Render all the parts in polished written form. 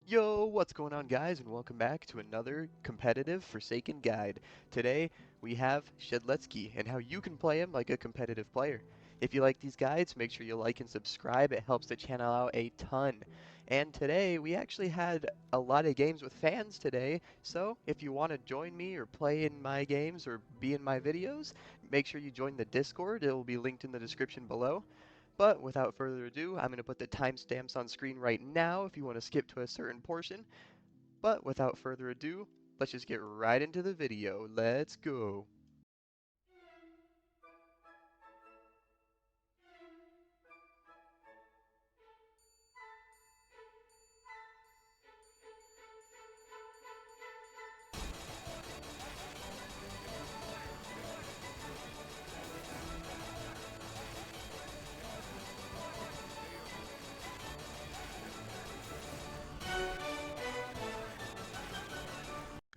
Yo, what's going on, guys, and welcome back to another competitive Forsaken guide. Today, we have Shedletsky and how you can play him like a competitive player. If you like these guides, make sure you like and subscribe. It helps the channel out a ton. And today, we actually had a lot of games with fans today, so if you want to join me or play in my games or be in my videos, make sure you join the Discord. It will be linked in the description below. But without further ado, I'm going to put the timestamps on screen right now if you want to skip to a certain portion. But without further ado, let's just get right into the video. Let's go.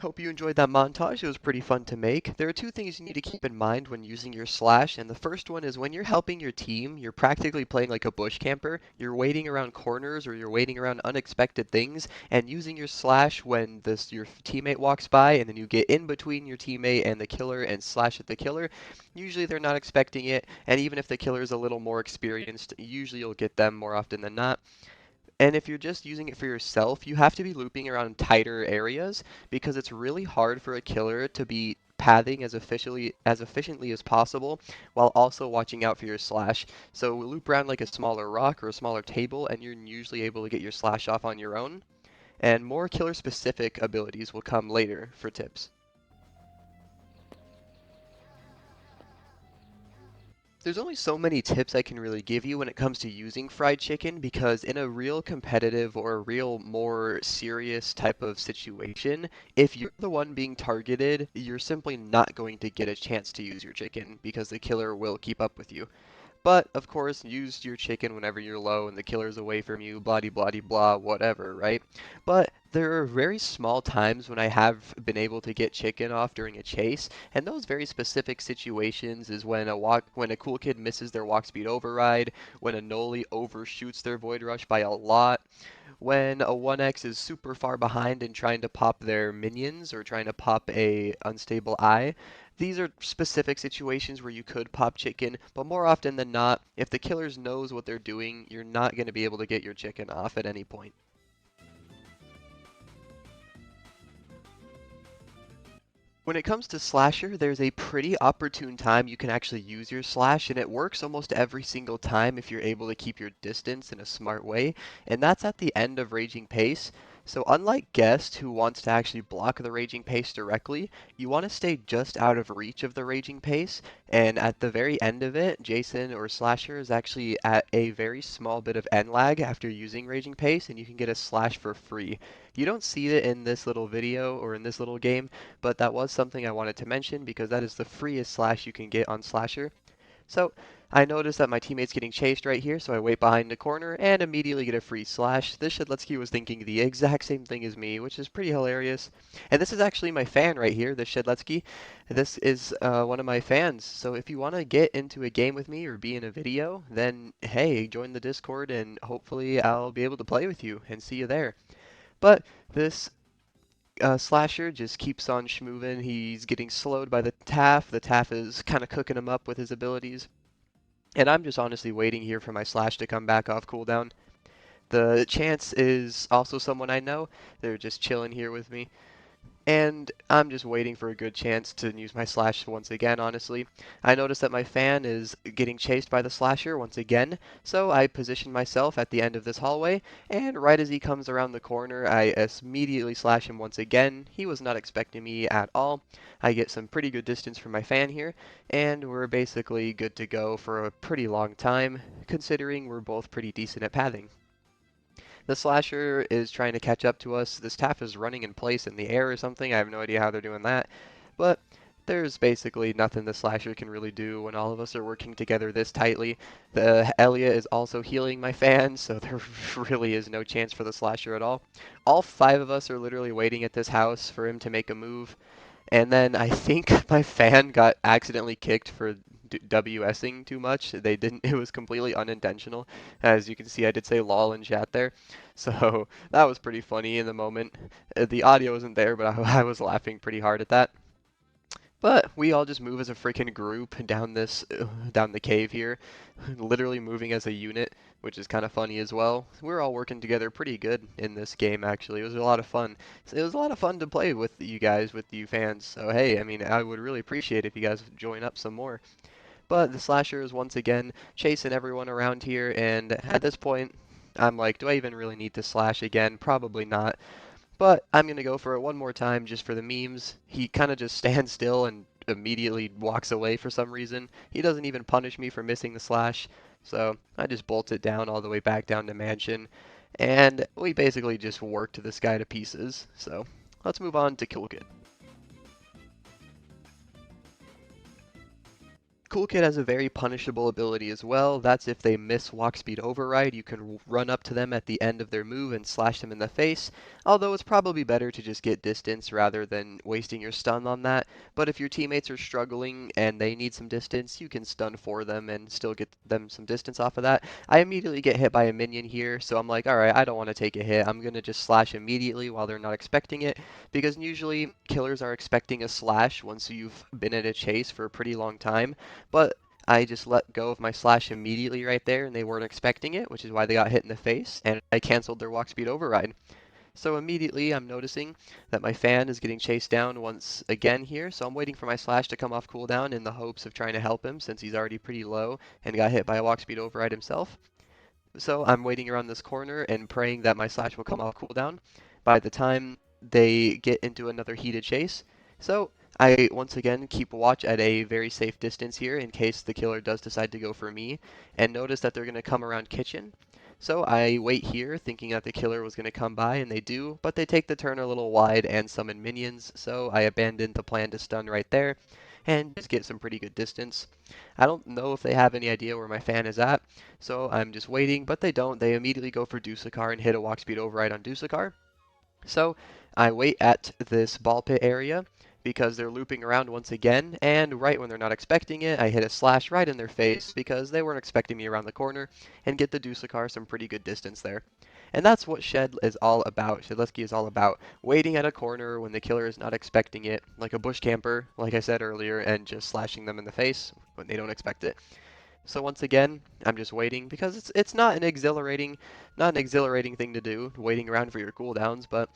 Hope you enjoyed that montage. It was pretty fun to make. There are two things you need to keep in mind when using your slash, and the first one is when you're helping your team, you're practically playing like a bush camper. You're waiting around corners or you're waiting around unexpected things, and using your slash when your teammate walks by, and then you get in between your teammate and the killer and slash at the killer. Usually they're not expecting it, and even if the killer is a little more experienced, usually you'll get them more often than not. And if you're just using it for yourself, you have to be looping around tighter areas because it's really hard for a killer to be pathing as efficiently as possible while also watching out for your slash. So loop around like a smaller rock or a smaller table and you're usually able to get your slash off on your own. And more killer specific abilities will come later for tips. There's only so many tips I can really give you when it comes to using fried chicken because in a real competitive or a real more serious type of situation, if you're the one being targeted, you're simply not going to get a chance to use your chicken because the killer will keep up with you. But, of course, use your chicken whenever you're low and the killer's away from you, blah de blah de blah, whatever, right? But there are very small times when I have been able to get chicken off during a chase, and those very specific situations is when a cool kid misses their walk speed override, when a Noli overshoots their void rush by a lot, when a 1x is super far behind and trying to pop their minions or trying to pop a unstable eye. These are specific situations where you could pop chicken, but more often than not, if the killers knows what they're doing, you're not going to be able to get your chicken off at any point. When it comes to slasher, there's a pretty opportune time you can actually use your slash, and it works almost every single time if you're able to keep your distance in a smart way, and that's at the end of Raging Pace. So unlike Guest, who wants to actually block the Raging Pace directly, you want to stay just out of reach of the Raging Pace, and at the very end of it, Jason or Slasher is actually at a very small bit of end lag after using Raging Pace, and you can get a slash for free. You don't see it in this little video or in this little game, but that was something I wanted to mention because that is the freest slash you can get on Slasher. So I noticed that my teammate's getting chased right here, so I wait behind the corner and immediately get a free slash. This Shedletsky was thinking the exact same thing as me, which is pretty hilarious. And this is actually my fan right here, this Shedletsky. This is one of my fans, so if you want to get into a game with me or be in a video, then hey, join the Discord and hopefully I'll be able to play with you and see you there. But this Slasher just keeps on schmoving. He's getting slowed by the Taff. The Taff is kind of cooking him up with his abilities. And I'm just honestly waiting here for my Slash to come back off cooldown. The Chance is also someone I know. They're just chilling here with me. And I'm just waiting for a good chance to use my slash once again, honestly. I notice that my fan is getting chased by the slasher once again, so I position myself at the end of this hallway, and right as he comes around the corner, I immediately slash him once again. He was not expecting me at all. I get some pretty good distance from my fan here, and we're basically good to go for a pretty long time, considering we're both pretty decent at pathing. The slasher is trying to catch up to us. This Taff is running in place in the air or something. I have no idea how they're doing that. But there's basically nothing the slasher can really do when all of us are working together this tightly. The Elia is also healing my fan, so there really is no chance for the slasher at all. All five of us are literally waiting at this house for him to make a move. And then I think my fan got accidentally kicked for WSing too much. They didn't. It was completely unintentional. As you can see, I did say lol in chat there, so that was pretty funny in the moment. The audio wasn't there, but I was laughing pretty hard at that. But we all just move as a freaking group down this down the cave here, literally moving as a unit, which is kind of funny as well. We're all working together pretty good in this game actually. It was a lot of fun. It was a lot of fun to play with you guys, with you fans. So hey, I mean, I would really appreciate if you guys join up some more. But the slasher is once again chasing everyone around here, and at this point, I'm like, do I even really need to slash again? Probably not. But I'm going to go for it one more time just for the memes. He kind of just stands still and immediately walks away for some reason. He doesn't even punish me for missing the slash. So I just bolt it down all the way back down to mansion. And we basically just worked this guy to pieces. So let's move on to Coolkid. Coolkid has a very punishable ability as well. That's if they miss walk speed override, you can run up to them at the end of their move and slash them in the face. Although it's probably better to just get distance rather than wasting your stun on that. But if your teammates are struggling and they need some distance, you can stun for them and still get them some distance off of that. I immediately get hit by a minion here, so I'm like, alright, I don't want to take a hit. I'm going to just slash immediately while they're not expecting it, because usually killers are expecting a slash once you've been in a chase for a pretty long time. But I just let go of my slash immediately right there, and they weren't expecting it, which is why they got hit in the face, and I canceled their walk speed override. So immediately I'm noticing that my fan is getting chased down once again here, so I'm waiting for my slash to come off cooldown in the hopes of trying to help him since he's already pretty low and got hit by a walk speed override himself. So I'm waiting around this corner and praying that my slash will come off cooldown by the time they get into another heated chase. So I once again keep watch at a very safe distance here in case the killer does decide to go for me, and notice that they're going to come around kitchen. So I wait here thinking that the killer was going to come by, and they do, but they take the turn a little wide and summon minions, so I abandoned the plan to stun right there and just get some pretty good distance. I don't know if they have any idea where my fan is at, so I'm just waiting, but they don't. They immediately go for Dusakar and hit a walk speed override on Dusakar. So I wait at this ball pit area because they're looping around once again, and right when they're not expecting it, I hit a slash right in their face because they weren't expecting me around the corner, and get the Dusakar some pretty good distance there. And that's what Shed is all about. Shedletsky is all about waiting at a corner when the killer is not expecting it, like a bush camper, like I said earlier, and just slashing them in the face when they don't expect it. So once again, I'm just waiting because it's not an exhilarating thing to do, waiting around for your cooldowns, but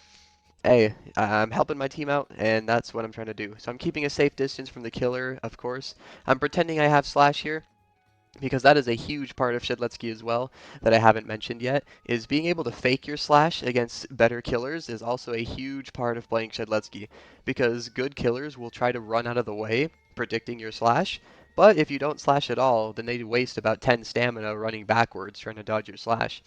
hey, I'm helping my team out, and that's what I'm trying to do. So I'm keeping a safe distance from the killer, of course. I'm pretending I have slash here, because that is a huge part of Shedletsky as well that I haven't mentioned yet, is being able to fake your slash against better killers is also a huge part of playing Shedletsky, because good killers will try to run out of the way, predicting your slash, but if you don't slash at all, then they waste about 10 stamina running backwards trying to dodge your slash.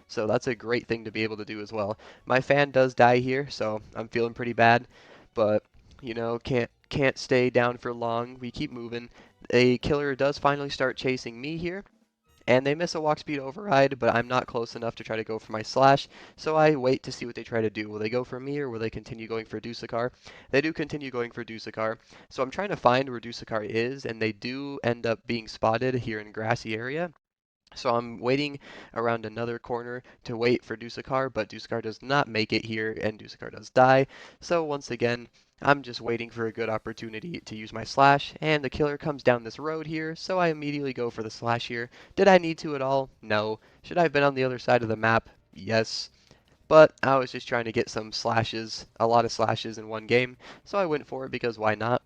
So that's a great thing to be able to do as well. My fan does die here, so I'm feeling pretty bad, but you know, can't stay down for long. We keep moving. A killer does finally start chasing me here, and they miss a walk speed override, but I'm not close enough to try to go for my slash, so I wait to see what they try to do. Will they go for me, or will they continue going for Dusakar? They do continue going for Dusakar, so I'm trying to find where Dusakar is, and they do end up being spotted here in grassy area. So I'm waiting around another corner to wait for Dusakar, but Dusakar does not make it here, and Dusakar does die. So once again, I'm just waiting for a good opportunity to use my slash, and the killer comes down this road here, so I immediately go for the slash here. Did I need to at all? No. Should I have been on the other side of the map? Yes. But I was just trying to get some slashes, a lot of slashes in one game, so I went for it because why not?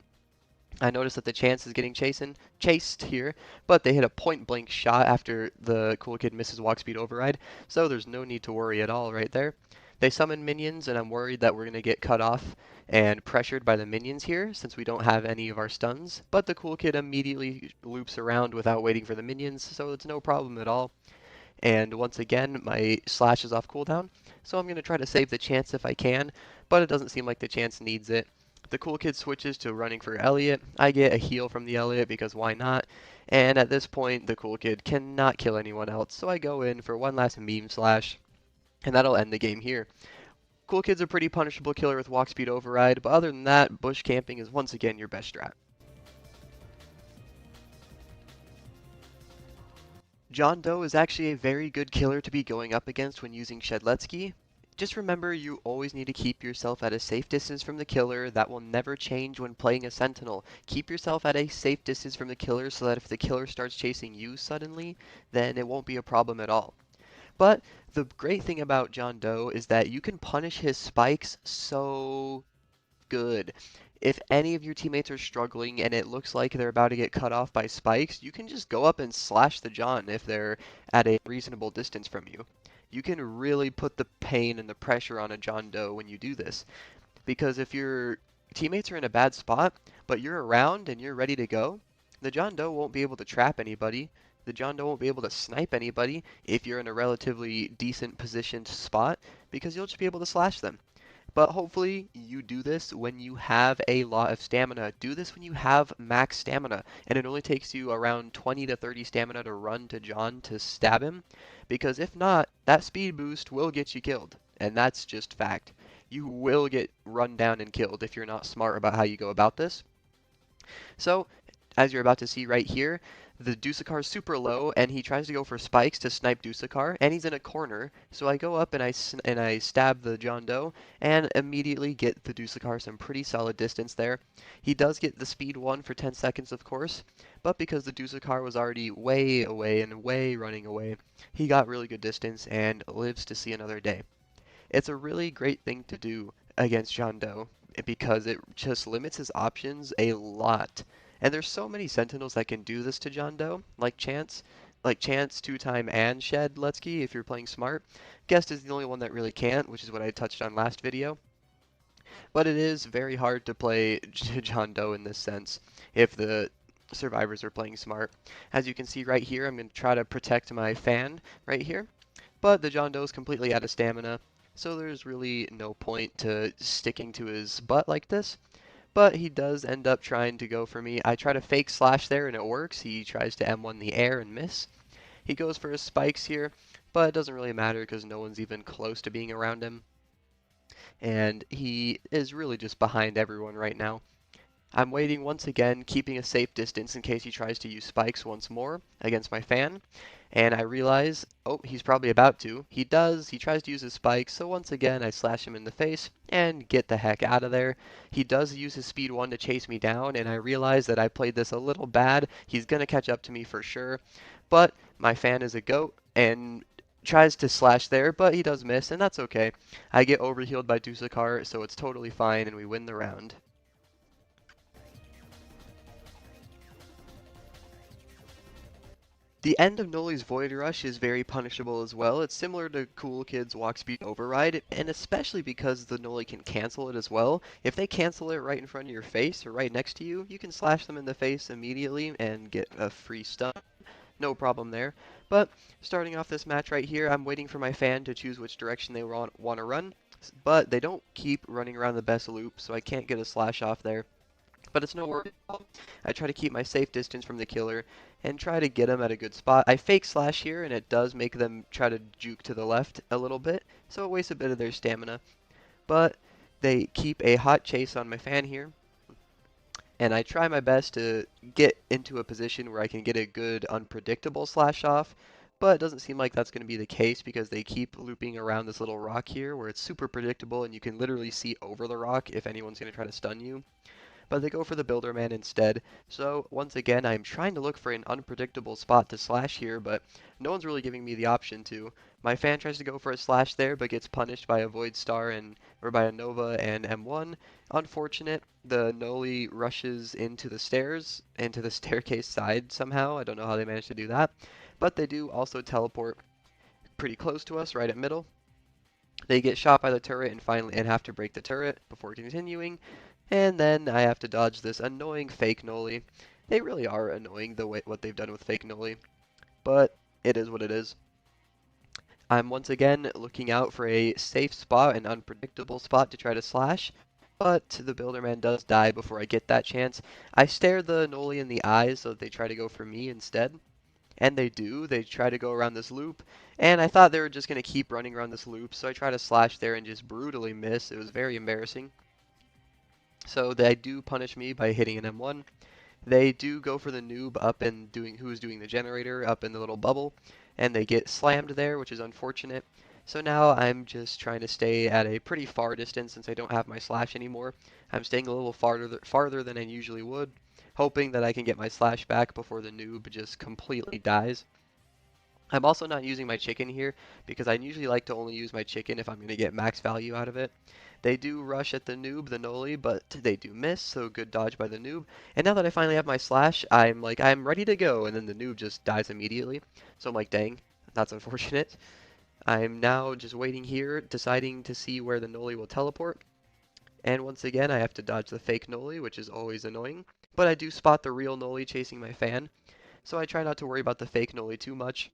I noticed that the chance is getting chased here, but they hit a point-blank shot after the Coolkid misses walk speed override, so there's no need to worry at all right there. They summon minions, and I'm worried that we're going to get cut off and pressured by the minions here, since we don't have any of our stuns, but the Coolkid immediately loops around without waiting for the minions, so it's no problem at all. And once again, my slash is off cooldown, so I'm going to try to save the chance if I can, but it doesn't seem like the chance needs it. The Coolkid switches to running for Elliot. I get a heal from the Elliot because why not? And at this point, the Coolkid cannot kill anyone else, so I go in for one last meme slash, and that'll end the game here. Coolkid's a pretty punishable killer with walk speed override, but other than that, bush camping is once again your best strat. John Doe is actually a very good killer to be going up against when using Shedletsky. Just remember you always need to keep yourself at a safe distance from the killer. That will never change when playing a sentinel. Keep yourself at a safe distance from the killer so that if the killer starts chasing you suddenly, then it won't be a problem at all. But the great thing about John Doe is that you can punish his spikes so good. If any of your teammates are struggling and it looks like they're about to get cut off by spikes, you can just go up and slash the John if they're at a reasonable distance from you. You can really put the pain and the pressure on a John Doe when you do this. Because if your teammates are in a bad spot, but you're around and you're ready to go, the John Doe won't be able to trap anybody. The John Doe won't be able to snipe anybody if you're in a relatively decent positioned spot because you'll just be able to slash them. But hopefully you do this when you have a lot of stamina. Do this when you have max stamina, and it only takes you around 20 to 30 stamina to run to John to stab him, because if not, that speed boost will get you killed, and that's just fact. You will get run down and killed if you're not smart about how you go about this. So, as you're about to see right here, the Dusakar is super low, and he tries to go for spikes to snipe Dusakar, and he's in a corner. So I go up and I stab the John Doe, and immediately get the Dusakar some pretty solid distance there. He does get the speed 1 for 10 seconds, of course, but because the Dusakar was already way away and way running away, he got really good distance and lives to see another day. It's a really great thing to do against John Doe because it just limits his options a lot. And there's so many Sentinels that can do this to John Doe, like Chance, Two Time, and Shedletsky if you're playing smart. Guest is the only one that really can't, which is what I touched on last video. But it is very hard to play John Doe in this sense if the survivors are playing smart. As you can see right here, I'm going to try to protect my fan right here. But the John Doe is completely out of stamina, so there's really no point to sticking to his butt like this. But he does end up trying to go for me. I try to fake slash there and it works. He tries to M1 the air and miss. He goes for his spikes here, but it doesn't really matter because no one's even close to being around him. And he is really just behind everyone right now. I'm waiting once again, keeping a safe distance in case he tries to use spikes once more against my fan. And I realize, oh, he's probably about to. He does, he tries to use his spikes, so once again I slash him in the face and get the heck out of there. He does use his speed 1 to chase me down, and I realize that I played this a little bad. He's going to catch up to me for sure. But my fan is a goat and tries to slash there, but he does miss, and that's okay. I get overhealed by Dusakar, so it's totally fine, and we win the round. The end of Noli's Void Rush is very punishable as well. It's similar to Coolkid's Walk Speed Override, and especially because the Noli can cancel it as well. If they cancel it right in front of your face or right next to you, you can slash them in the face immediately and get a free stun. No problem there. But starting off this match right here, I'm waiting for my fan to choose which direction they want to run, but they don't keep running around the best loop, so I can't get a slash off there. But it's no worry. I try to keep my safe distance from the killer and try to get him at a good spot. I fake slash here, and it does make them try to juke to the left a little bit, so it wastes a bit of their stamina. But they keep a hot chase on my fan here, and I try my best to get into a position where I can get a good unpredictable slash off, but it doesn't seem like that's going to be the case because they keep looping around this little rock here where it's super predictable and you can literally see over the rock if anyone's going to try to stun you. But they go for the Builderman instead. So once again, I'm trying to look for an unpredictable spot to slash here, but no one's really giving me the option to. My fan tries to go for a slash there, but gets punished by a Void Star or by a Nova and M1. Unfortunate. The Noli rushes into the stairs, into the staircase side somehow. I don't know how they managed to do that. But they do also teleport pretty close to us, right at middle. They get shot by the turret and have to break the turret before continuing. And then I have to dodge this annoying fake Noli. They really are annoying what they've done with fake Noli, but it is what it is. I'm once again looking out for a safe spot, an unpredictable spot to try to slash, but the Builderman does die before I get that chance. I stare the Noli in the eyes so that they try to go for me instead. And they do. They try to go around this loop, and I thought they were just going to keep running around this loop, so I try to slash there and just brutally miss. It was very embarrassing. So they do punish me by hitting an M1. They do go for the noob up and who's doing the generator up in the little bubble, and they get slammed there, which is unfortunate. So now I'm just trying to stay at a pretty far distance since I don't have my slash anymore. I'm staying a little farther than I usually would, hoping that I can get my slash back before the noob just completely dies. I'm also not using my chicken here because I usually like to only use my chicken if I'm going to get max value out of it. They do rush at the noob, the Noli, but they do miss, so good dodge by the noob. And now that I finally have my slash, I'm ready to go, and then the noob just dies immediately. So I'm like, dang, that's unfortunate. I'm now just waiting here, deciding to see where the Noli will teleport. And once again, I have to dodge the fake Noli, which is always annoying. But I do spot the real Noli chasing my fan, so I try not to worry about the fake Noli too much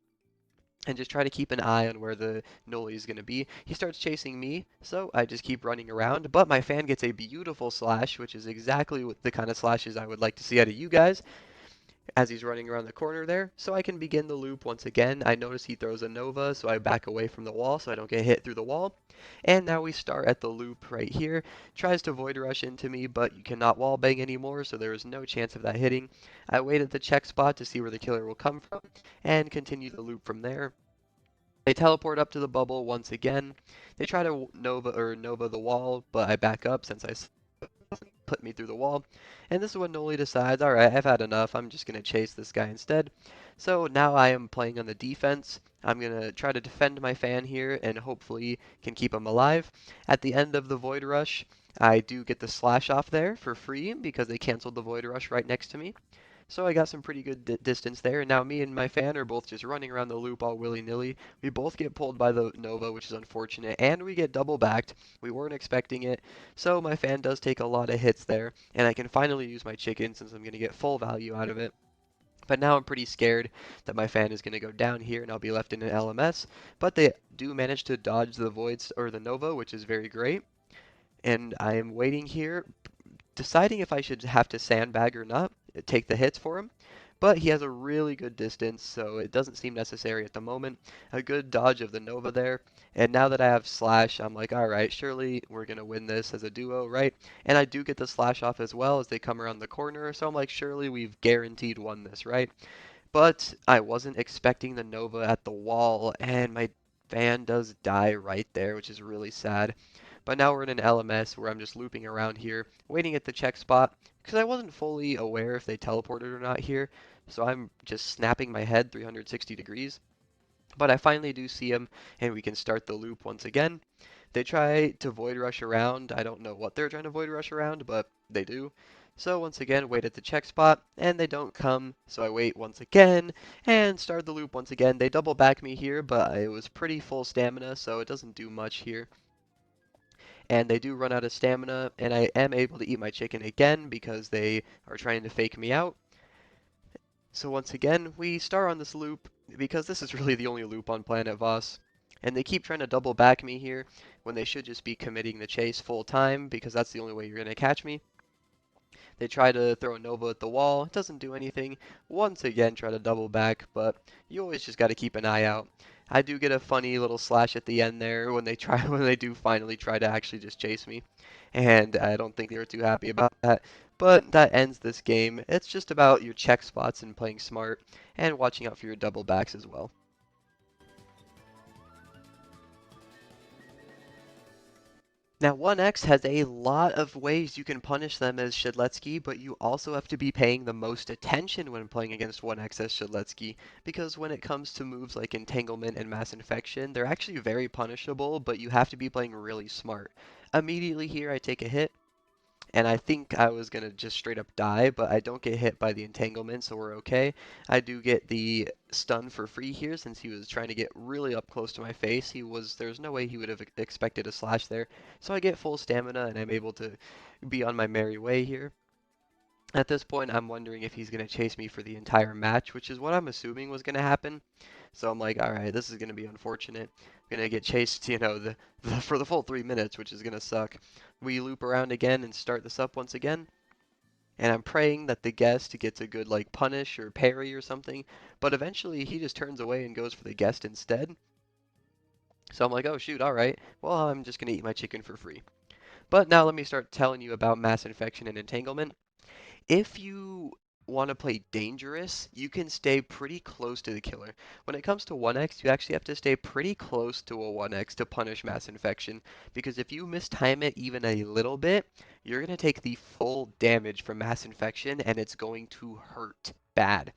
and just try to keep an eye on where the Noli is going to be. He starts chasing me, so I just keep running around, but my fan gets a beautiful slash, which is exactly what the kind of slashes I would like to see out of you guys as he's running around the corner there. So I can begin the loop once again. I notice he throws a Nova, so I back away from the wall so I don't get hit through the wall. And now we start at the loop right here. Tries to void rush into me, but you cannot wall bang anymore, so there is no chance of that hitting. I wait at the check spot to see where the killer will come from, and continue the loop from there. They teleport up to the bubble once again. They try to Nova the wall, but I back up since put me through the wall. And this is when Noli decides, alright, I've had enough. I'm just going to chase this guy instead. So now I am playing on the defense. I'm going to try to defend my fan here and hopefully can keep him alive. At the end of the Void Rush, I do get the slash off there for free because they canceled the Void Rush right next to me. So I got some pretty good distance there, and now me and my fan are both just running around the loop all willy-nilly. We both get pulled by the Nova, which is unfortunate, and we get double backed. We weren't expecting it, so my fan does take a lot of hits there, and I can finally use my chicken since I'm going to get full value out of it. But now I'm pretty scared that my fan is going to go down here and I'll be left in an LMS, but they do manage to dodge the Voids or the Nova, which is very great. And I am waiting here, deciding if I should have to sandbag or not, take the hits for him. But he has a really good distance, so it doesn't seem necessary at the moment. A good dodge of the Nova there. And now that I have Slash, I'm like, alright, surely we're going to win this as a duo, right? And I do get the Slash off as well as they come around the corner, so I'm like, surely we've guaranteed won this, right? But I wasn't expecting the Nova at the wall, and my fan does die right there, which is really sad. But now we're in an LMS where I'm just looping around here, waiting at the check spot, because I wasn't fully aware if they teleported or not here. So I'm just snapping my head 360 degrees. But I finally do see him, and we can start the loop once again. They try to void rush around. I don't know what they're trying to void rush around, but they do. So once again, wait at the check spot, and they don't come, so I wait once again, and start the loop once again. They double back me here, but it was pretty full stamina, so it doesn't do much here. And they do run out of stamina, and I am able to eat my chicken again because they are trying to fake me out. So once again, we start on this loop because this is really the only loop on Planet Voss. And they keep trying to double back me here when they should just be committing the chase full time because that's the only way you're going to catch me. They try to throw a Nova at the wall. It doesn't do anything. Once again, try to double back, but you always just got to keep an eye out. I do get a funny little slash at the end there when they try when they do finally try to actually just chase me. And I don't think they were too happy about that. But that ends this game. It's just about your check spots and playing smart and watching out for your double backs as well. Now, 1x has a lot of ways you can punish them as Shedletsky, but you also have to be paying the most attention when playing against 1x as Shedletsky, because when it comes to moves like Entanglement and Mass Infection, they're actually very punishable, but you have to be playing really smart. Immediately here, I take a hit, and I think I was gonna just straight up die, but I don't get hit by the entanglement, so we're okay. I do get the stun for free here since he was trying to get really up close to my face. There's no way he would have expected a slash there. So I get full stamina and I'm able to be on my merry way here. At this point, I'm wondering if he's gonna chase me for the entire match, which is what I'm assuming was gonna happen. So I'm like, all right, this is gonna be unfortunate. I'm gonna get chased, for the full 3 minutes, which is gonna suck. We loop around again and start this up once again. And I'm praying that the guest gets a good like punish or parry or something. But eventually he just turns away and goes for the guest instead. So I'm like, oh shoot, all right. Well, I'm just gonna eat my chicken for free. But now let me start telling you about mass infection and entanglement. If you want to play dangerous, you can stay pretty close to the killer. When it comes to 1x, you actually have to stay pretty close to a 1x to punish mass infection, because if you mistime it even a little bit, you're going to take the full damage from mass infection and it's going to hurt bad.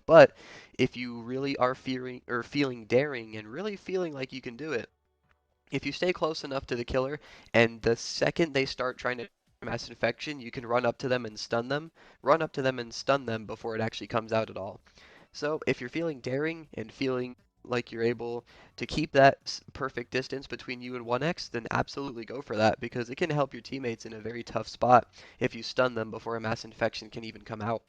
But if you really are feeling daring and really feeling like you can do it, if you stay close enough to the killer, and the second they start trying to mass infection, you can run up to them and stun them. Run up to them and stun them before it actually comes out at all. So if you're feeling daring and feeling like you're able to keep that perfect distance between you and 1x, then absolutely go for that because it can help your teammates in a very tough spot if you stun them before a mass infection can even come out.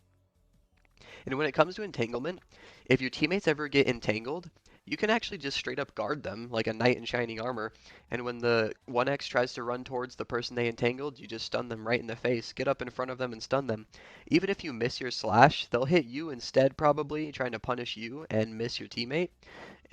And when it comes to entanglement, if your teammates ever get entangled, you can actually just straight up guard them like a knight in shining armor. And when the 1x tries to run towards the person they entangled, you just stun them right in the face. Get up in front of them and stun them. Even if you miss your slash, they'll hit you instead, probably trying to punish you and miss your teammate.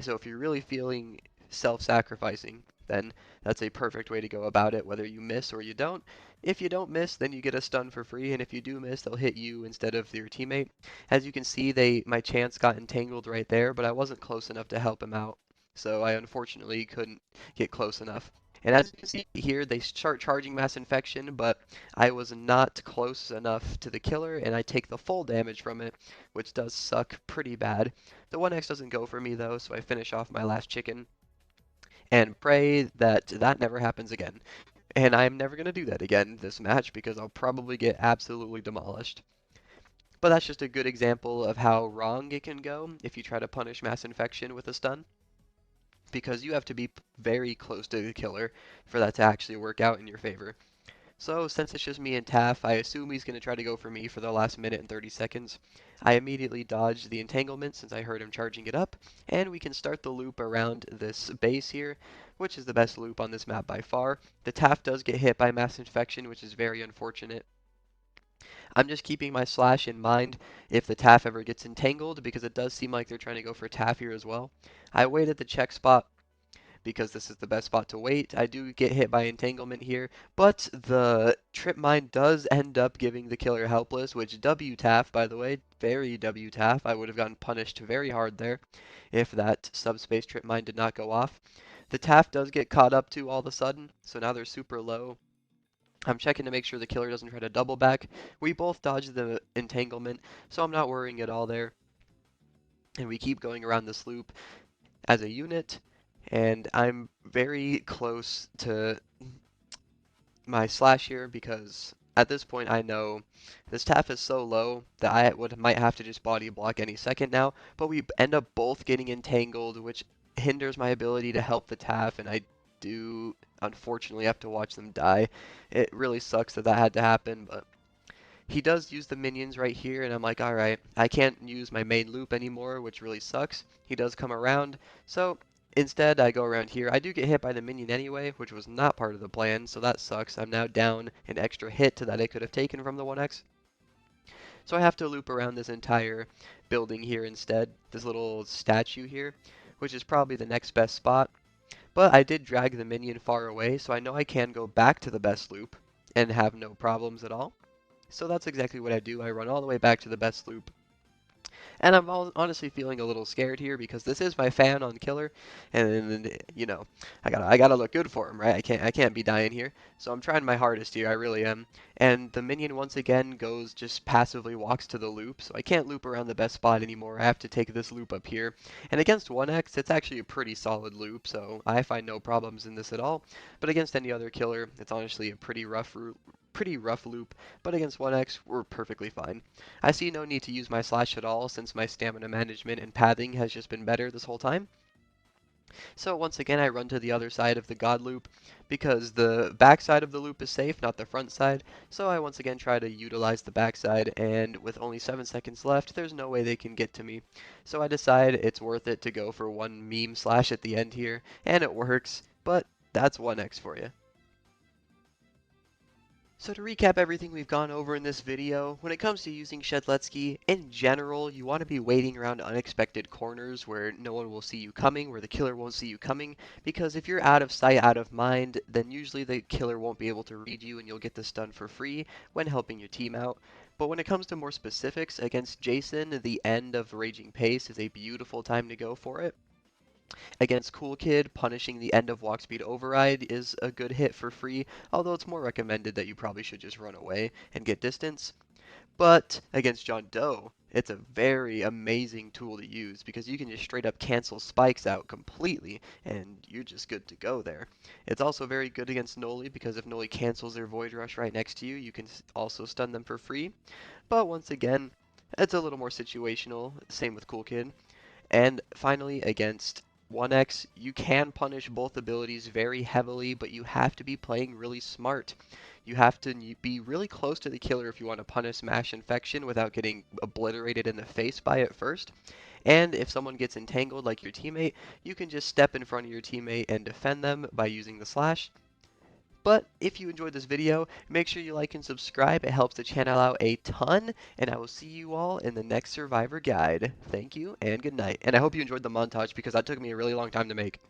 So if you're really feeling self-sacrificing, then that's a perfect way to go about it, whether you miss or you don't. If you don't miss, then you get a stun for free, and if you do miss, they'll hit you instead of your teammate. As you can see, my chance got entangled right there, but I wasn't close enough to help him out, so I unfortunately couldn't get close enough. And as you can see here, they start charging mass infection, but I was not close enough to the killer, and I take the full damage from it, which does suck pretty bad. The 1x doesn't go for me though, so I finish off my last chicken and pray that that never happens again. And I'm never going to do that again this match because I'll probably get absolutely demolished. But that's just a good example of how wrong it can go if you try to punish mass infection with a stun, because you have to be very close to the killer for that to actually work out in your favor. So since it's just me and Taff, I assume he's going to try to go for me for the last minute and 30 seconds. I immediately dodge the entanglement since I heard him charging it up, and we can start the loop around this base here, which is the best loop on this map by far. The Taff does get hit by mass infection, which is very unfortunate. I'm just keeping my slash in mind if the Taff ever gets entangled, because it does seem like they're trying to go for Taff here as well. I wait at the check spot because this is the best spot to wait. I do get hit by entanglement here, but the trip mine does end up giving the killer helpless, which W-Taff, by the way, very W-Taff. I would have gotten punished very hard there if that subspace trip mine did not go off. The Taff does get caught up to all of a sudden, so now they're super low. I'm checking to make sure the killer doesn't try to double back. We both dodged the entanglement, so I'm not worrying at all there. And we keep going around this loop as a unit, and I'm very close to my slash here because at this point I know this Taff is so low that might have to just body block any second now, but we end up both getting entangled, which hinders my ability to help the Taff, and I do unfortunately have to watch them die. It really sucks that that had to happen, but he does use the minions right here, and I'm like, alright, I can't use my main loop anymore, which really sucks. He does come around, so instead I go around here. I do get hit by the minion anyway, which was not part of the plan, so that sucks. I'm now down an extra hit that I could have taken from the 1x. So I have to loop around this entire building here instead, this little statue here, which is probably the next best spot. But I did drag the minion far away, so I know I can go back to the best loop and have no problems at all. So that's exactly what I do. I run all the way back to the best loop. And I'm honestly feeling a little scared here because this is my fan on killer, and you know, I gotta look good for him, right? I can't be dying here. So I'm trying my hardest here. I really am. And the minion once again goes just passively walks to the loop, so I can't loop around the best spot anymore. I have to take this loop up here. And against 1x, it's actually a pretty solid loop, so I find no problems in this at all. But against any other killer, it's honestly a pretty rough loop. But against 1x, we're perfectly fine. I see no need to use my slash at all since my stamina management and pathing has just been better this whole time. So once again I run to the other side of the god loop because the back side of the loop is safe, not the front side. So I once again try to utilize the back side, and with only 7 seconds left there's no way they can get to me. So I decide it's worth it to go for one meme slash at the end here, and it works, but that's 1x for you. So to recap everything we've gone over in this video, when it comes to using Shedletsky, in general, you want to be waiting around unexpected corners where no one will see you coming, where the killer won't see you coming, because if you're out of sight, out of mind, then usually the killer won't be able to read you and you'll get this done for free when helping your team out. But when it comes to more specifics, against Jason, the end of Raging Pace is a beautiful time to go for it. Against Coolkid, punishing the end of walk speed override is a good hit for free, although it's more recommended that you probably should just run away and get distance. But against John Doe, it's a very amazing tool to use because you can just straight up cancel spikes out completely and you're just good to go there. It's also very good against Noli because if Noli cancels their Void Rush right next to you, you can also stun them for free. But once again, it's a little more situational, same with Coolkid. And finally, against 1x, you can punish both abilities very heavily, but you have to be playing really smart. You have to be really close to the killer if you want to punish Smash Infection without getting obliterated in the face by it first. And if someone gets entangled like your teammate, you can just step in front of your teammate and defend them by using the slash. But if you enjoyed this video, make sure you like and subscribe. It helps the channel out a ton, and I will see you all in the next Survivor guide. Thank you, and good night. And I hope you enjoyed the montage because that took me a really long time to make.